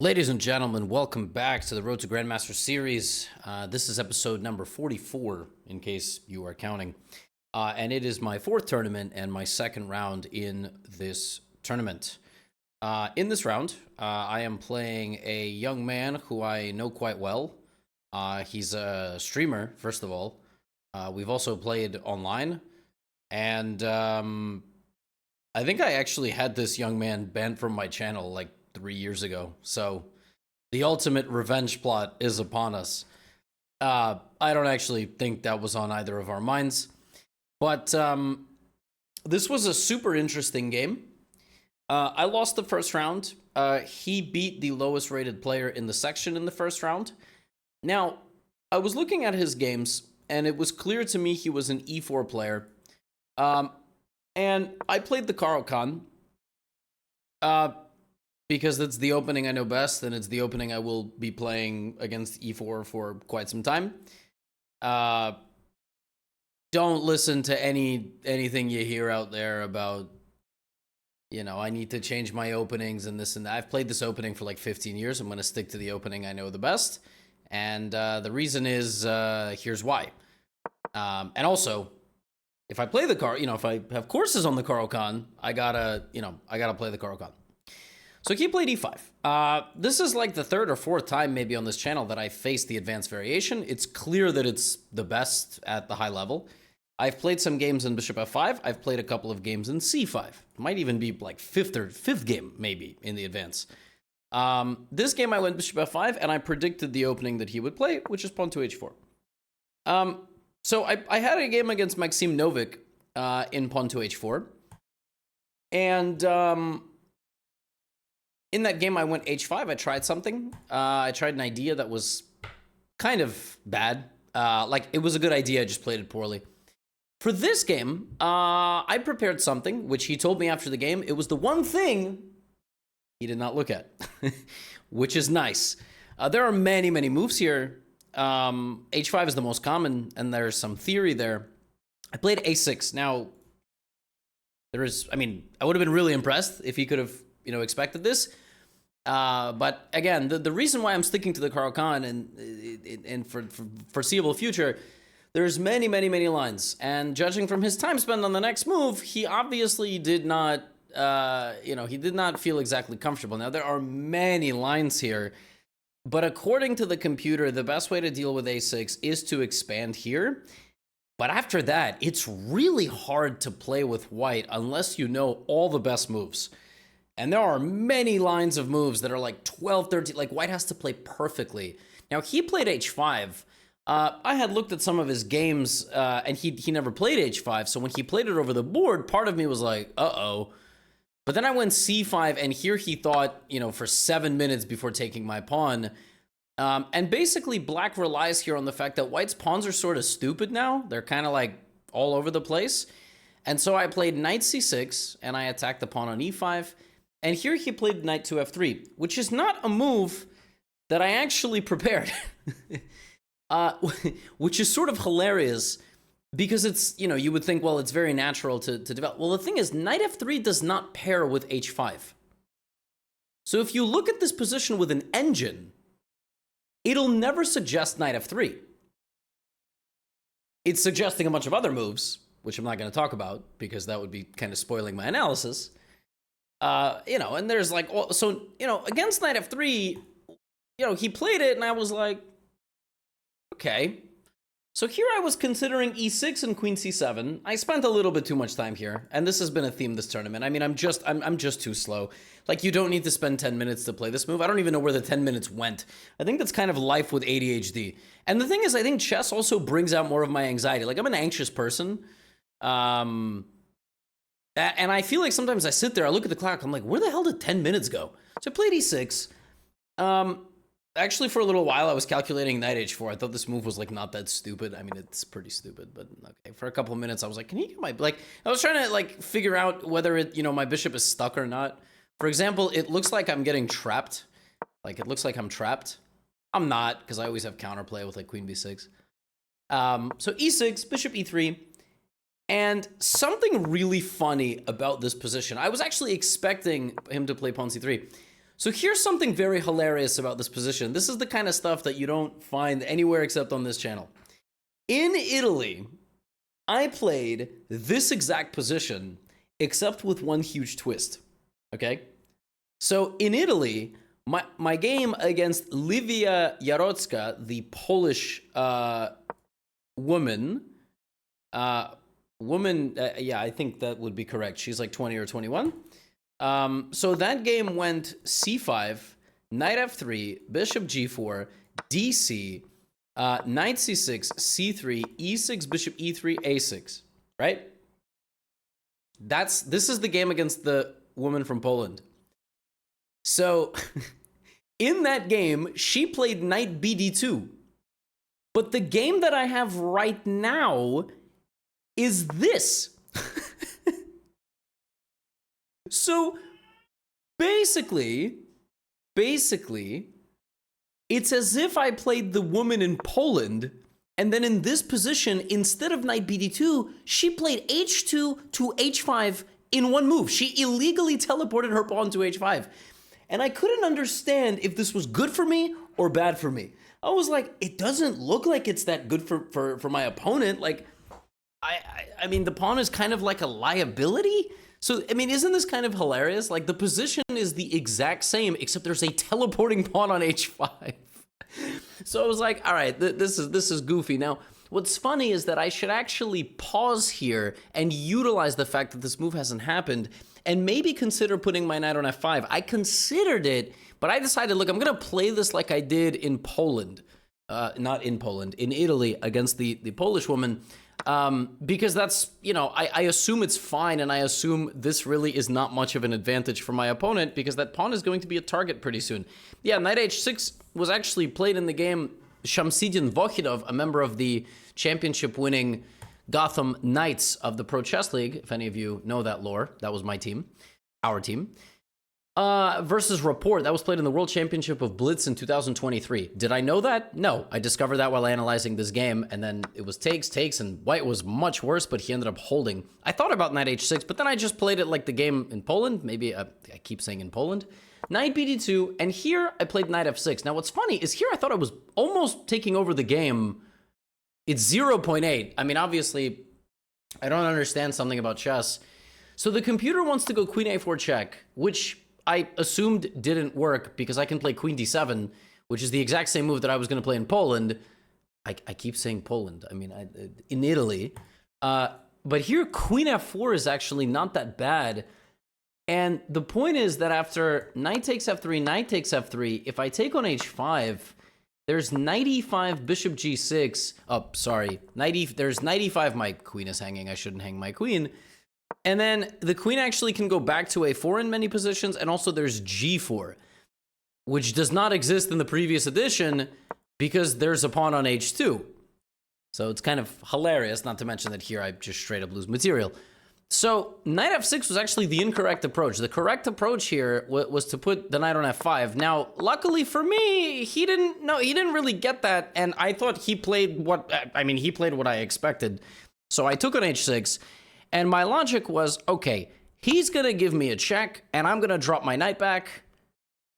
Ladies and gentlemen, welcome back to the Road to Grandmaster series. This is episode number 44, in case you are counting. And it is my fourth tournament and my second round in this tournament. In this round, I am playing a young man who I know quite well. He's a streamer, first of all. We've also played online. And I think I actually had this young man banned from my channel like 3 years ago. So the ultimate revenge plot is upon us. I don't actually think that was on either of our minds. But this was a super interesting game. I lost the first round. He beat the lowest rated player in the section in the first round. Now, I was looking at his games, and it was clear to me he was an e4 player. And I played the Caro-Kann. Because it's the opening I know best, and it's the opening I will be playing against e4 for quite some time. Don't listen to anything you hear out there about, you know, I need to change my openings and this and that. I've played this opening for like 15 years. I'm going to stick to the opening I know the best. And the reason is, here's why. And also, if I play the if I have courses on the Caro-Kann, I gotta play the Caro-Kann. So he played e5. This is like the third or fourth time maybe on this channel that I faced the advanced variation. It's clear that it's the best at the high level. I've played some games in bishop f5. I've played a couple of games in c5. Might even be like fifth game maybe in the advance. This game I went bishop f5 and I predicted the opening that he would play, which is pawn to h4. So I had a game against Maxim Novik in pawn to h4. And in that game, I went h5. I tried something. I tried an idea that was kind of bad. Like, it was a good idea. I just played it poorly. For this game, I prepared something, which he told me after the game. It was the one thing he did not look at, which is nice. There are many, many moves here. H5 is the most common, and there's some theory there. I played a6. Now, I would have been really impressed if he could have, expected this. But again, the reason why I'm sticking to the Caro-Kann and for foreseeable future, there's many, many, many lines. And judging from his time spent on the next move, he obviously did not, he did not feel exactly comfortable. Now, there are many lines here, but according to the computer, the best way to deal with a6 is to expand here. But after that, it's really hard to play with white unless you know all the best moves. And there are many lines of moves that are like 12, 13, like white has to play perfectly. Now, he played h5. I had looked at some of his games, and he never played h5. So when he played it over the board, part of me was like, uh-oh. But then I went c5, and here he thought, for 7 minutes before taking my pawn. And basically, black relies here on the fact that white's pawns are sort of stupid now. They're kind of like all over the place. And so I played knight c6, and I attacked the pawn on e5. And here he played knight to f3, which is not a move that I actually prepared, which is sort of hilarious because it's, you would think, well, it's very natural to develop. Well, the thing is, knight f3 does not pair with h5. So if you look at this position with an engine, it'll never suggest knight f3. It's suggesting a bunch of other moves, which I'm not going to talk about because that would be kind of spoiling my analysis. And there's like, against knight f3, he played it and I was like, okay. So here I was considering e6 and queen c7. I spent a little bit too much time here, and this has been a theme this tournament. I mean, I'm just too slow. Like, you don't need to spend 10 minutes to play this move. I don't even know where the 10 minutes went. I think that's kind of life with ADHD. And the thing is, I think chess also brings out more of my anxiety. Like, I'm an anxious person. And I feel like sometimes I sit there, I look at the clock, I'm like, where the hell did 10 minutes go? So I played e6. Actually, for a little while, I was calculating knight h4. I thought this move was, like, not that stupid. I mean, it's pretty stupid, but okay. For a couple of minutes, I was like, can he get my... Like, I was trying to, like, figure out whether it, my bishop is stuck or not. For example, it looks like I'm getting trapped. Like, it looks like I'm trapped. I'm not, because I always have counterplay with, like, queen b6. So e6, bishop e3. And something really funny about this position. I was actually expecting him to play pawn c3. So here's something very hilarious about this position. This is the kind of stuff that you don't find anywhere except on this channel. In Italy, I played this exact position, except with one huge twist, okay? So in Italy, my game against Livia Jarocka, the Polish woman, yeah, I think that would be correct. She's like 20 or 21. So that game went c5, knight f3, bishop g4, dc, knight c6, c3, e6, bishop e3, a6, right? This is the game against the woman from Poland. So in that game, she played knight bd2. But the game that I have right now is this. So basically, it's as if I played the woman in Poland, and then in this position, instead of knight bd2, she played h2 to h5 in one move. She illegally teleported her pawn to h5. And I couldn't understand if this was good for me or bad for me. I was like, it doesn't look like it's that good for my opponent. Like, I mean, the pawn is kind of like a liability. So, I mean, isn't this kind of hilarious? Like, the position is the exact same, except there's a teleporting pawn on h5. So I was like, all right, this is goofy. Now, what's funny is that I should actually pause here and utilize the fact that this move hasn't happened and maybe consider putting my knight on f5. I considered it, but I decided, look, I'm going to play this like I did in Poland. Not in Poland, in Italy against the Polish woman. Because that's, you know, I assume it's fine, and I assume this really is not much of an advantage for my opponent because that pawn is going to be a target pretty soon. Yeah, knight h6 was actually played in the game. Shamsidin Vokhidov, a member of the championship-winning Gotham Knights of the Pro Chess League, if any of you know that lore, that was my team, our team. Versus Rapport, that was played in the World Championship of Blitz in 2023. Did I know that? No, I discovered that while analyzing this game, and then it was takes, and white was much worse, but he ended up holding. I thought about knight h6, but then I just played it like the game in Poland. Maybe, I keep saying in Poland. Knight bd2, and here I played knight f6. Now what's funny is here I thought I was almost taking over the game. It's 0.8. I mean, obviously, I don't understand something about chess. So the computer wants to go queen a4 check, which I assumed didn't work because I can play queen d7, which is the exact same move that I was going to play in Poland. I keep saying Poland. I mean, in Italy. But here, queen f4 is actually not that bad. And the point is that after knight takes f3, knight takes f3, if I take on h5, there's knight e5, bishop g6. Oh, sorry. There's knight e5. My queen is hanging. I shouldn't hang my queen. And then the queen actually can go back to a4 in many positions, and also there's g4, which does not exist in the previous edition because there's a pawn on h2. So it's kind of hilarious, not to mention that here I just straight up lose material. So knight f6 was actually the incorrect approach. The correct approach here was to put the knight on f5. Now, luckily for me, he didn't really get that, and I thought he played what I expected. So I took on h6. And my logic was, okay, he's going to give me a check, and I'm going to drop my knight back,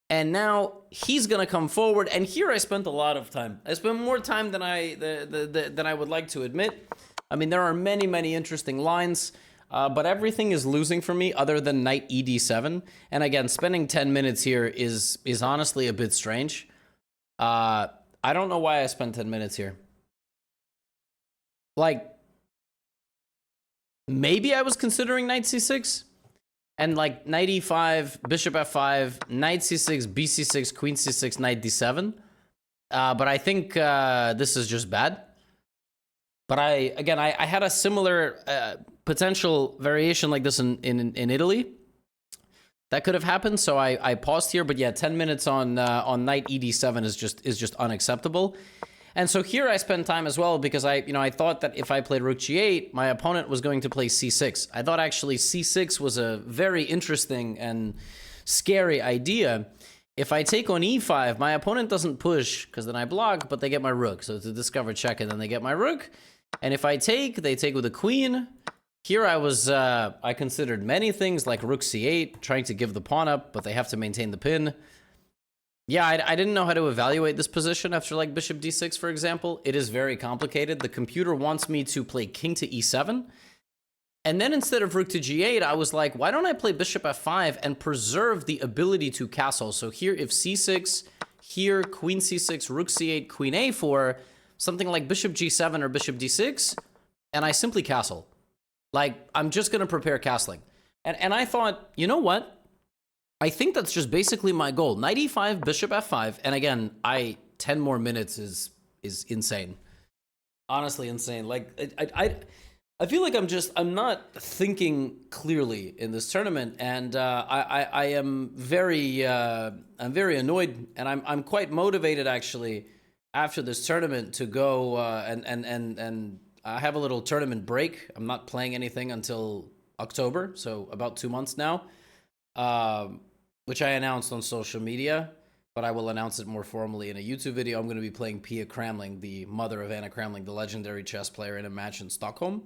and now he's going to come forward. And here I spent a lot of time. I spent more time than I would like to admit. I mean, there are many, many interesting lines, but everything is losing for me other than knight ed7. And again, spending 10 minutes here is honestly a bit strange. I don't know why I spent 10 minutes here. Like, maybe I was considering knight c6 and like knight e5, bishop f5, knight c6, bc6, queen c6, knight d7. But I think this is just bad. But I had a similar potential variation like this in Italy. That could have happened, so I paused here. But yeah, 10 minutes on knight ed7 is just unacceptable. And so here I spend time as well because I thought that if I played rook g8, my opponent was going to play c6. I thought actually c6 was a very interesting and scary idea. If I take on e5, my opponent doesn't push because then I block, but they get my rook. So it's a discover check and then they get my rook. And if I take, they take with a queen. Here I considered many things like rook c8, trying to give the pawn up, but they have to maintain the pin. Yeah, I didn't know how to evaluate this position after like bishop d6, for example. It is very complicated. The computer wants me to play king to e7. And then instead of rook to g8, I was like, why don't I play bishop f5 and preserve the ability to castle? So here, if c6, here, queen c6, rook c8, queen a4, something like bishop g7 or bishop d6, and I simply castle. Like, I'm just going to prepare castling. And I thought, you know what? I think that's just basically my goal. Knight e5, bishop f5, and again, 10 more minutes is insane. Honestly, insane. Like, I feel like I'm not thinking clearly in this tournament, and I am I'm very annoyed, and I'm quite motivated actually after this tournament to go and I have a little tournament break. I'm not playing anything until October, so about 2 months now, which I announced on social media, but I will announce it more formally in a YouTube video. I'm going to be playing Pia Kramling, the mother of Anna Kramling, the legendary chess player, in a match in Stockholm.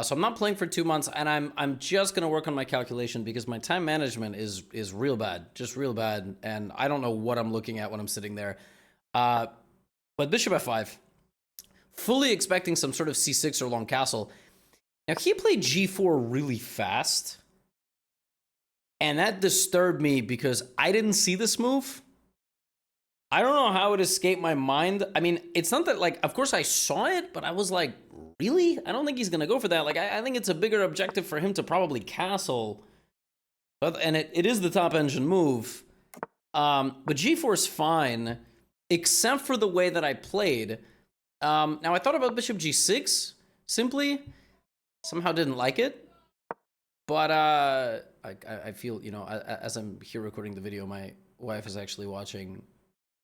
So I'm not playing for 2 months, and I'm just going to work on my calculation because my time management is real bad, just real bad, and I don't know what I'm looking at when I'm sitting there. But bishop f5, fully expecting some sort of c6 or long castle. Now, he played g4 really fast, and that disturbed me because I didn't see this move. I don't know how it escaped my mind. I mean, it's not that, like, of course I saw it, but I was like, really? I don't think he's going to go for that. Like, I think it's a bigger objective for him to probably castle. And it is the top engine move. But g4 is fine, except for the way that I played. Now, I thought about bishop g6, simply. Somehow didn't like it. But I feel, you know, as I'm here recording the video, my wife is actually watching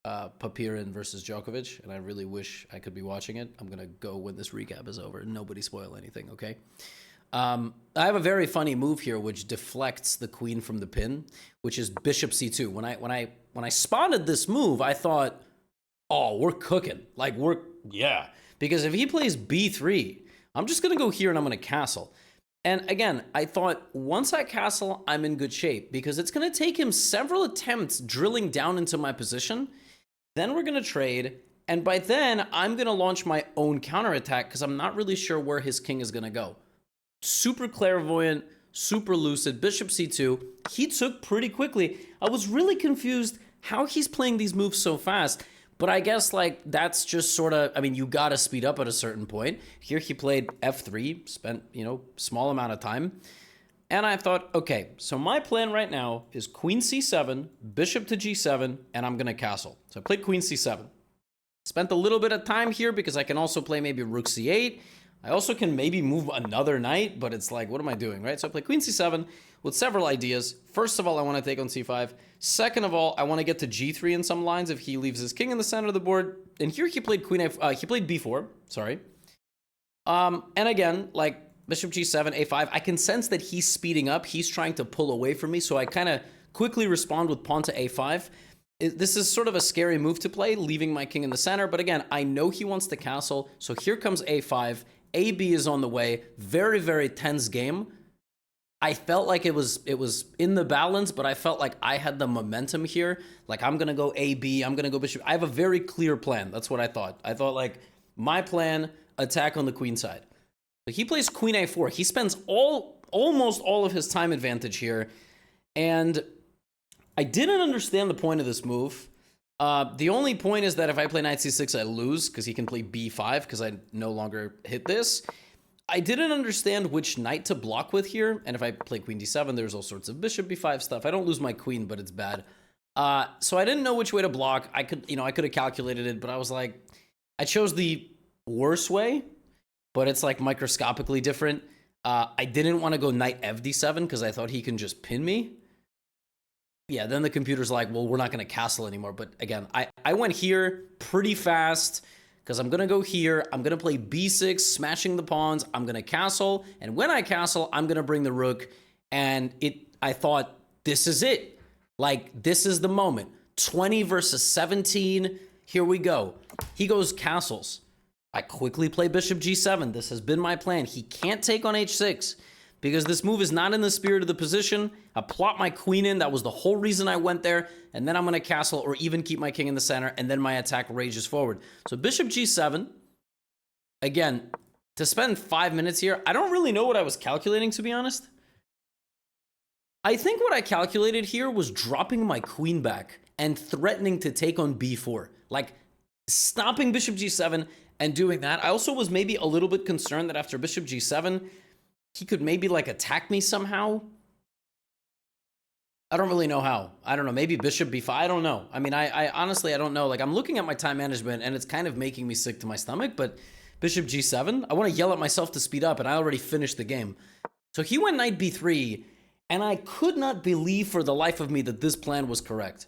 Papirin versus Djokovic, and I really wish I could be watching it. I'm gonna go when this recap is over. Nobody spoil anything, okay? I have a very funny move here, which deflects the queen from the pin, which is bishop c2. When I spotted this move, I thought, oh, we're cooking. Like, yeah. Because if he plays b3, I'm just gonna go here and I'm gonna castle. And again, I thought once I castle, I'm in good shape because it's gonna take him several attempts drilling down into my position. Then we're going to trade, and by then, I'm going to launch my own counterattack because I'm not really sure where his king is going to go. Super clairvoyant, super lucid, bishop c2. He took pretty quickly. I was really confused how he's playing these moves so fast, but I guess, like, that's just sort of, I mean, you got to speed up at a certain point. Here he played f3, spent, you know, small amount of time. And I thought, okay, so my plan right now is queen c7, bishop to g7, and I'm going to castle. So I played queen c7. Spent a little bit of time here because I can also play maybe rook c8. I also can maybe move another knight, but it's like, what am I doing, right? So I play queen c7 with several ideas. First of all, I want to take on c5. Second of all, I want to get to g3 in some lines if he leaves his king in the center of the board. And here he played he played b4, sorry. And again, like, bishop g7, a5. I can sense that he's speeding up. He's trying to pull away from me, so I kind of quickly respond with pawn to a5. This is sort of a scary move to play, leaving my king in the center. But again, I know he wants to castle, so here comes a5. ab is on the way. Very, very tense game. I felt like it was in the balance, but I felt like I had the momentum here. Like, I'm going to go ab, I'm going to go bishop. I have a very clear plan. That's what I thought. I thought, like, my plan, attack on the queen side. So he plays queen a4. He spends almost all of his time advantage here. And I didn't understand the point of this move. The only point is that if I play knight c6, I lose because he can play b5 because I no longer hit this. I didn't understand which knight to block with here. And if I play queen d7, there's all sorts of bishop b5 stuff. I don't lose my queen, but it's bad. So I didn't know which way to block. I could have calculated it, but I was like, I chose the worse way. But it's like microscopically different. I didn't want to go knight fd7 because I thought he can just pin me. Yeah, then the computer's like, well, we're not going to castle anymore. But again, I went here pretty fast because I'm going to go here. I'm going to play b6, smashing the pawns. I'm going to castle. And when I castle, I'm going to bring the rook. And I thought, this is it. Like, this is the moment. 20 versus 17. Here we go. He goes castles. I quickly play bishop g7. This has been my plan. He can't take on h6 because this move is not in the spirit of the position. I plot my queen in. That was the whole reason I went there. And then I'm going to castle or even keep my king in the center. And then my attack rages forward. So bishop g7. Again, to spend 5 minutes here, I don't really know what I was calculating, to be honest. I think what I calculated here was dropping my queen back and threatening to take on b4. Like, stopping bishop g7 and doing that. I also was maybe a little bit concerned that after bishop g7, he could maybe, like, attack me somehow. I don't really know how. I don't know. Maybe bishop b5. I don't know. I mean, I honestly, I don't know. Like, I'm looking at my time management, and it's kind of making me sick to my stomach, but bishop g7, I want to yell at myself to speed up, and I already finished the game. So he went knight b3, and I could not believe for the life of me that this plan was correct.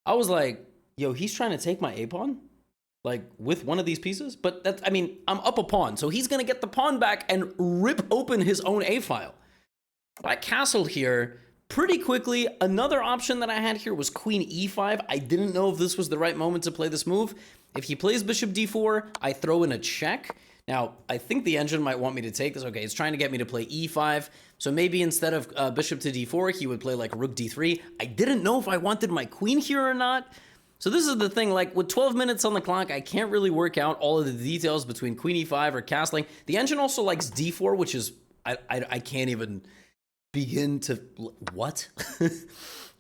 I was like, yo, he's trying to take my a-pawn? Like, with one of these pieces? But that's, I mean, I'm up a pawn, so he's going to get the pawn back and rip open his own a-file. I castled here pretty quickly. Another option that I had here was queen e5. I didn't know if this was the right moment to play this move. If he plays bishop d4, I throw in a check. Now, I think the engine might want me to take this. Okay, it's trying to get me to play e5. So maybe instead of bishop to d4, he would play like rook d3. I didn't know if I wanted my queen here or not. So this is the thing, like with 12 minutes on the clock, I can't really work out all of the details between queen e5 or castling. The engine also likes d4, which is, I can't even begin to, what?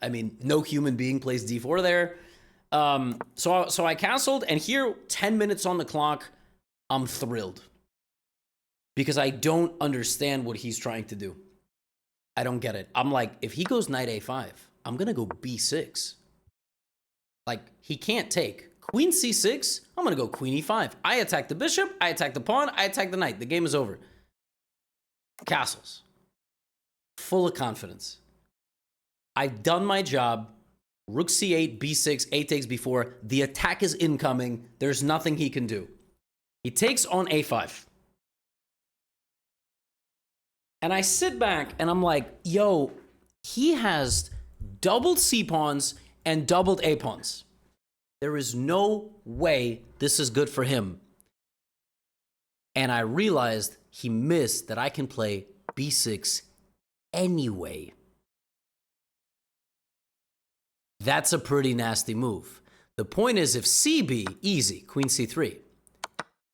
I mean, no human being plays d4 there. So I castled, and here, 10 minutes on the clock, I'm thrilled. Because I don't understand what he's trying to do. I don't get it. I'm like, if he goes knight a5, I'm going to go b6. Like, he can't take. Queen c6, I'm going to go queen e5. I attack the bishop, I attack the pawn, I attack the knight. The game is over. Castles. Full of confidence. I've done my job. Rook c8, b6, a takes b4. The attack is incoming. There's nothing he can do. He takes on a5. And I sit back and I'm like, yo, he has doubled c-pawns and doubled a-pawns. There is no way this is good for him. And I realized he missed that I can play b6 anyway. That's a pretty nasty move. The point is, if cb, easy, queen c3.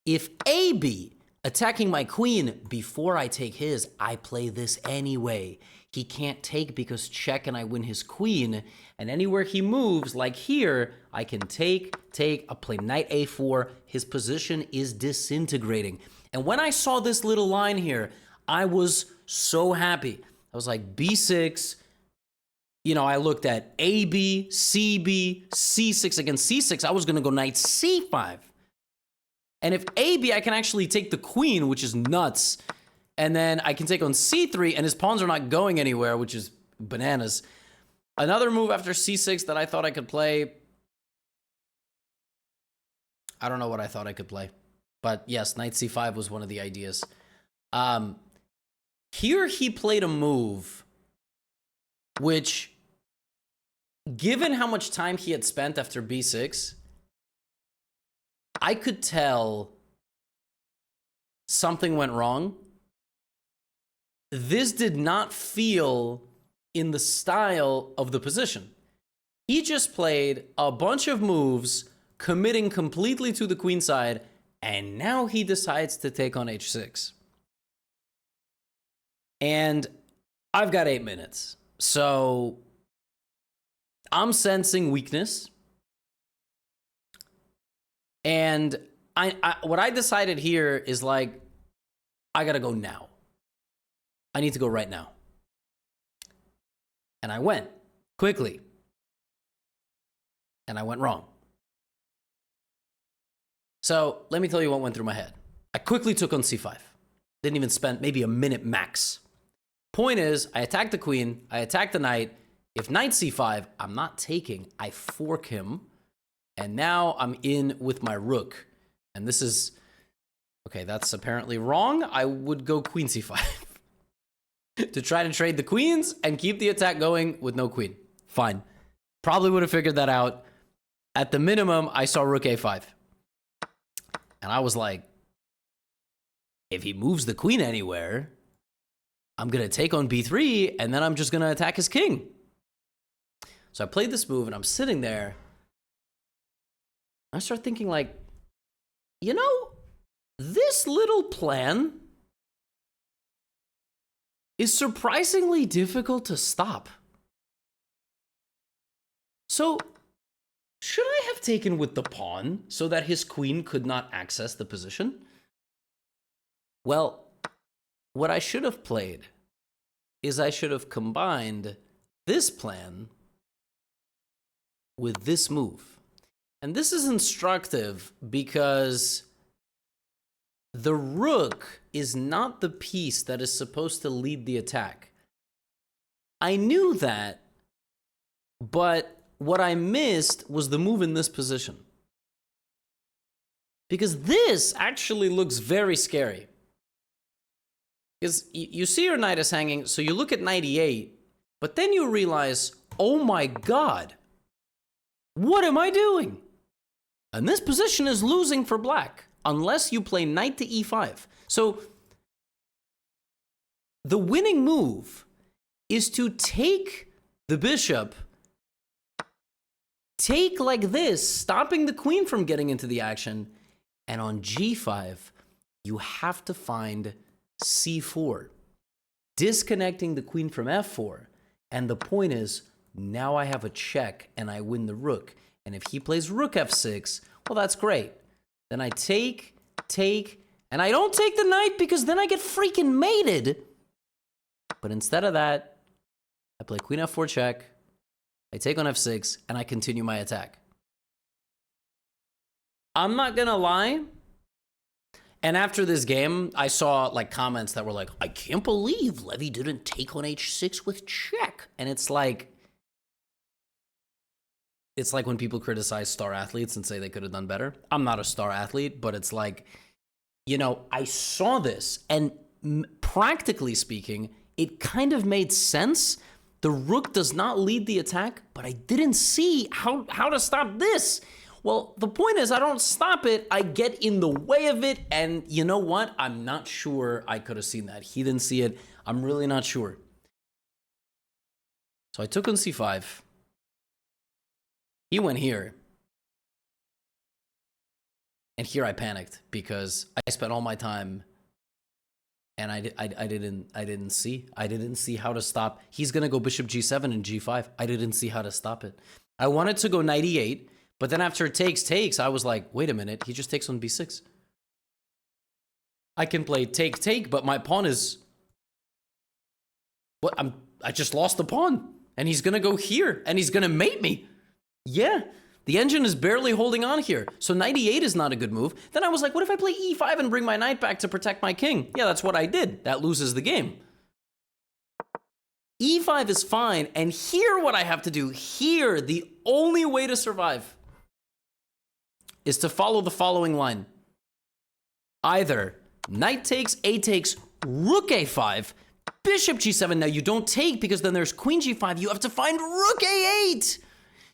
If ab, attacking my queen before I take his, I play this anyway. He can't take because check and I win his queen. And anywhere he moves, like here, I can take, I play knight a4. His position is disintegrating. And when I saw this little line here, I was so happy. I was like, b6. You know, I looked at AB, CB, C6 against C6. I was going to go knight C5. And if AB, I can actually take the queen, which is nuts. And then I can take on C3, and his pawns are not going anywhere, which is bananas. Another move after C6 that I thought I could play. I don't know what I thought I could play. But yes, knight C5 was one of the ideas. Here he played a move which, given how much time he had spent after b6, I could tell something went wrong. This did not feel in the style of the position. He just played a bunch of moves, committing completely to the queen side, and now he decides to take on h6. And I've got 8 minutes. So I'm sensing weakness. And what I decided here is like, I gotta go now. I need to go right now. And I went quickly. And I went wrong. So let me tell you what went through my head. I quickly took on c5. Didn't even spend maybe a minute max. Point is, I attack the queen, I attack the knight. If knight c5, I'm not taking, I fork him. And now I'm in with my rook. And this is, okay, that's apparently wrong. I would go queen c5 to try to trade the queens and keep the attack going with no queen. Fine. Probably would have figured that out. At the minimum, I saw rook a5. And I was like, if he moves the queen anywhere, I'm going to take on b3, and then I'm just going to attack his king. So I played this move, and I'm sitting there. I start thinking, like, you know, this little plan is surprisingly difficult to stop. So, should I have taken with the pawn so that his queen could not access the position? Well, what I should have played is I should have combined this plan with this move. And this is instructive because the rook is not the piece that is supposed to lead the attack. I knew that, but what I missed was the move in this position. Because this actually looks very scary. Because you see your knight is hanging, so you look at knight e8, but then you realize, oh my god, what am I doing? And this position is losing for black, unless you play knight to e5. So the winning move is to take the bishop, take like this, stopping the queen from getting into the action, and on g5, you have to find c4, disconnecting the queen from f4. And the point is, now I have a check and I win the rook. And if he plays rook f6, well, that's great. Then I take, and I don't take the knight because then I get freaking mated. But instead of that, I play queen f4 check, I take on f6, and I continue my attack. I'm not gonna lie. And after this game, I saw like comments that were like, I can't believe Levy didn't take on h6 with check. And it's like when people criticize star athletes and say they could have done better. I'm not a star athlete, but it's like, you know, I saw this, and practically speaking, it kind of made sense. The rook does not lead the attack, but I didn't see how to stop this. Well, the point is, I don't stop it, I get in the way of it, and you know what? I'm not sure I could have seen that. He didn't see it. I'm really not sure. So I took on c5. He went here. And here I panicked because I spent all my time and I didn't see how to stop. He's going to go bishop g7 and g5. I didn't see how to stop it. I wanted to go knight e8, but then after takes, I was like, wait a minute, he just takes on b6. I can play take, but my pawn is... What? I just lost the pawn. And he's going to go here, and he's going to mate me. Yeah, the engine is barely holding on here. So knight e8 is not a good move. Then I was like, what if I play e5 and bring my knight back to protect my king? Yeah, that's what I did. That loses the game. e5 is fine, and here what I have to do, here, the only way to survive is to follow the following line. Either knight takes, a takes, rook a5, bishop g7. Now you don't take because then there's queen g5. You have to find rook a8.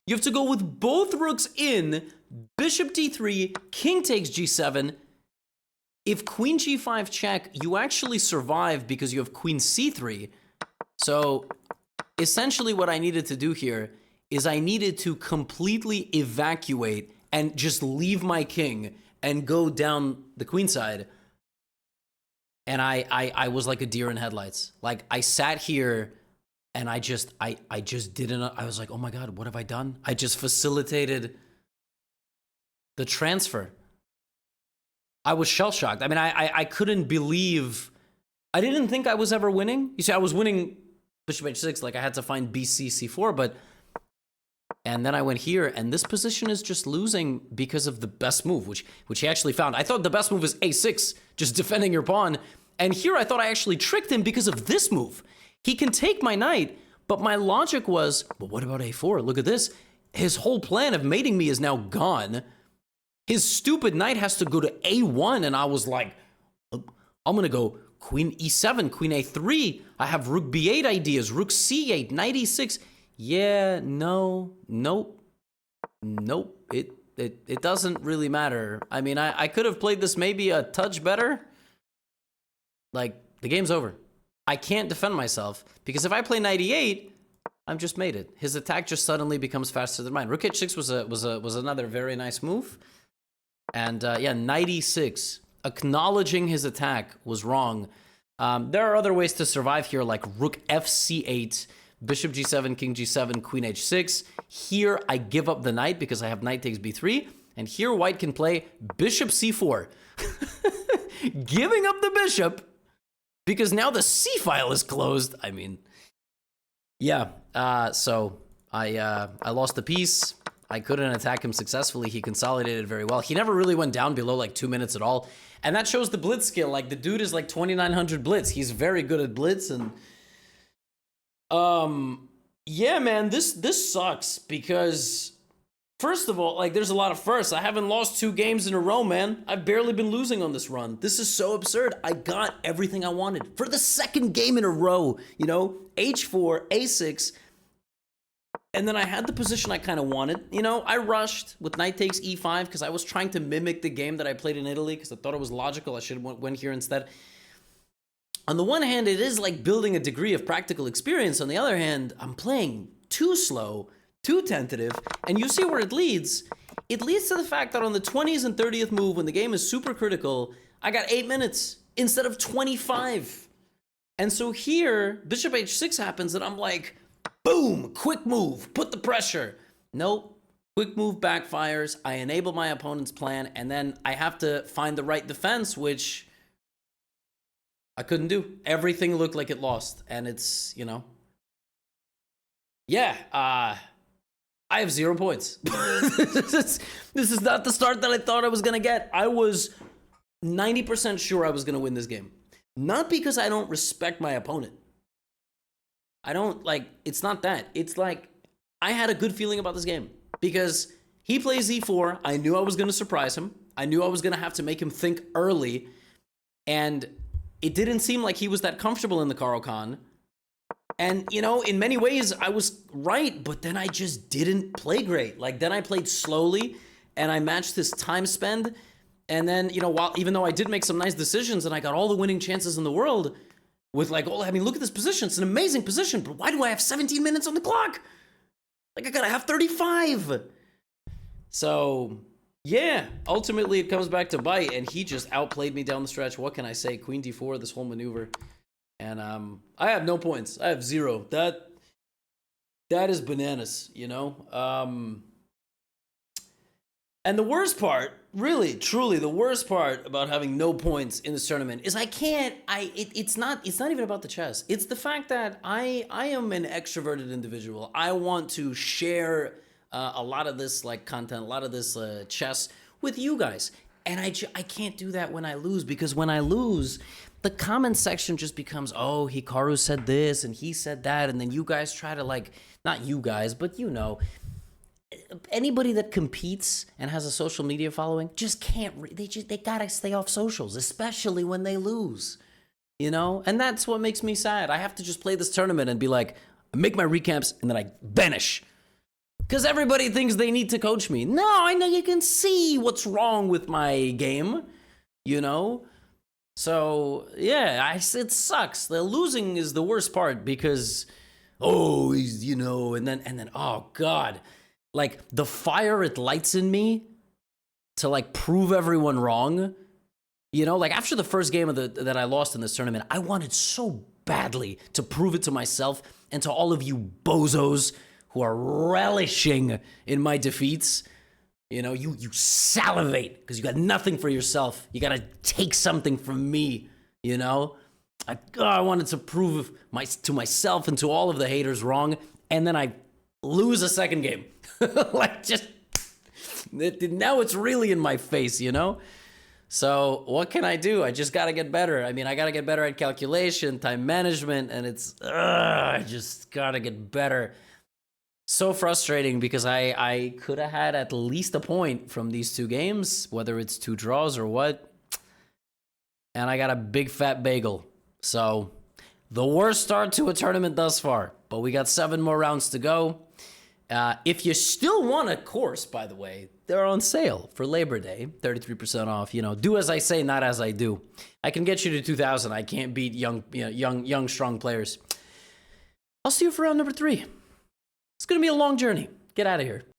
You have to go with both rooks in, bishop d3, king takes g7. If queen g5 check, you actually survive because you have queen c3. So essentially what I needed to do here is I needed to completely evacuate and just leave my king and go down the queen side. And I was like a deer in headlights. Like I sat here and I just didn't, I was like, oh my God, what have I done? I just facilitated the transfer. I was shell-shocked. I mean, I couldn't believe, I didn't think I was ever winning. You see, I was winning bishop h6, like I had to find bc, c4, but, and then I went here, and this position is just losing because of the best move, which he actually found. I thought the best move is a6, just defending your pawn. And here I thought I actually tricked him because of this move. He can take my knight, but my logic was, well, what about a4? Look at this. His whole plan of mating me is now gone. His stupid knight has to go to a1, and I was like, I'm going to go queen e7, queen a3. I have rook b8 ideas, rook c8, knight e6. Yeah, no, nope. It doesn't really matter. I mean, I could have played this maybe a touch better. Like, the game's over. I can't defend myself because if I play knight e8, I'm just mated. His attack just suddenly becomes faster than mine. Rook h6 was another very nice move. And yeah, knight e6, acknowledging his attack was wrong. There are other ways to survive here, like rook fc8, bishop g7, king g7, queen h6. Here, I give up the knight because I have knight takes b3. And here, white can play bishop c4. Giving up the bishop because now the c file is closed. I mean, yeah. So I lost the piece. I couldn't attack him successfully. He consolidated very well. He never really went down below like 2 minutes at all. And that shows the blitz skill. Like the dude is like 2,900 blitz. He's very good at blitz. And yeah, man, this sucks because first of all, like there's a lot of firsts. I haven't lost 2 games in a row, man. I've barely been losing on this run. This is so absurd. I got everything I wanted for the 2nd game in a row, you know, h4, a6. And then I had the position I kind of wanted. You know, I rushed with knight takes e5 because I was trying to mimic the game that I played in Italy because I thought it was logical. I should have went here instead. On the one hand, it is like building a degree of practical experience. On the other hand, I'm playing too slow, too tentative. And you see where it leads. It leads to the fact that on the 20th and 30th move, when the game is super critical, I got 8 minutes instead of 25. And so here, bishop h6 happens and I'm like, boom, quick move, put the pressure. Nope, quick move backfires. I enable my opponent's plan, and then I have to find the right defense, which I couldn't do. Everything looked like it lost, and it's, you know. Yeah, I have 0 points. This is not the start that I thought I was going to get. I was 90% sure I was going to win this game. Not because I don't respect my opponent. I don't, like, it's not that. It's like, I had a good feeling about this game. Because he plays e4. I knew I was going to surprise him. I knew I was going to have to make him think early. And it didn't seem like he was that comfortable in the Caro-Kann. And, you know, in many ways, I was right. But then I just didn't play great. Like, then I played slowly. And I matched his time spend. And then, you know, even though I did make some nice decisions and I got all the winning chances in the world, with like, oh, I mean, look at this position. It's an amazing position, but why do I have 17 minutes on the clock? Like, I gotta have 35. So, yeah, ultimately it comes back to bite, and he just outplayed me down the stretch. What can I say? Queen d4, this whole maneuver. And I have no points. I have 0. That is bananas, you know? And the worst part, really, truly, the worst part about having no points in this tournament is it's not even about the chess. It's the fact that I am an extroverted individual. I want to share a lot of this like content, a lot of this chess with you guys. And I can't do that when I lose, because when I lose, the comment section just becomes, oh, Hikaru said this and he said that. And then you guys try to, like, not you guys, but you know, anybody that competes and has a social media following just can't, they gotta stay off socials, especially when they lose, you know? And that's what makes me sad. I have to just play this tournament and be like, I make my recaps and then I vanish. Because everybody thinks they need to coach me. No, I know you can see what's wrong with my game, you know? So, yeah, it sucks. The losing is the worst part because, oh, he's, you know, and then, oh, God. Like, the fire it lights in me to, like, prove everyone wrong. You know, like, after the first game that I lost in this tournament, I wanted so badly to prove it to myself and to all of you bozos who are relishing in my defeats. You know, you salivate because you got nothing for yourself. You got to take something from me, you know? I wanted to prove to myself and to all of the haters wrong, and then I lose a second game. Like, just, now it's really in my face, you know? So what can I do? I just got to get better. I mean, I got to get better at calculation, time management, and I just got to get better. So frustrating because I could have had at least a point from these two games, whether it's 2 draws or what. And I got a big fat bagel. So the worst start to a tournament thus far. But we got 7 more rounds to go. If you still want a course, by the way, they're on sale for Labor Day, 33% off. You know, do as I say, not as I do. I can get you to 2,000. I can't beat young, strong players. I'll see you for round number 3. It's going to be a long journey. Get out of here.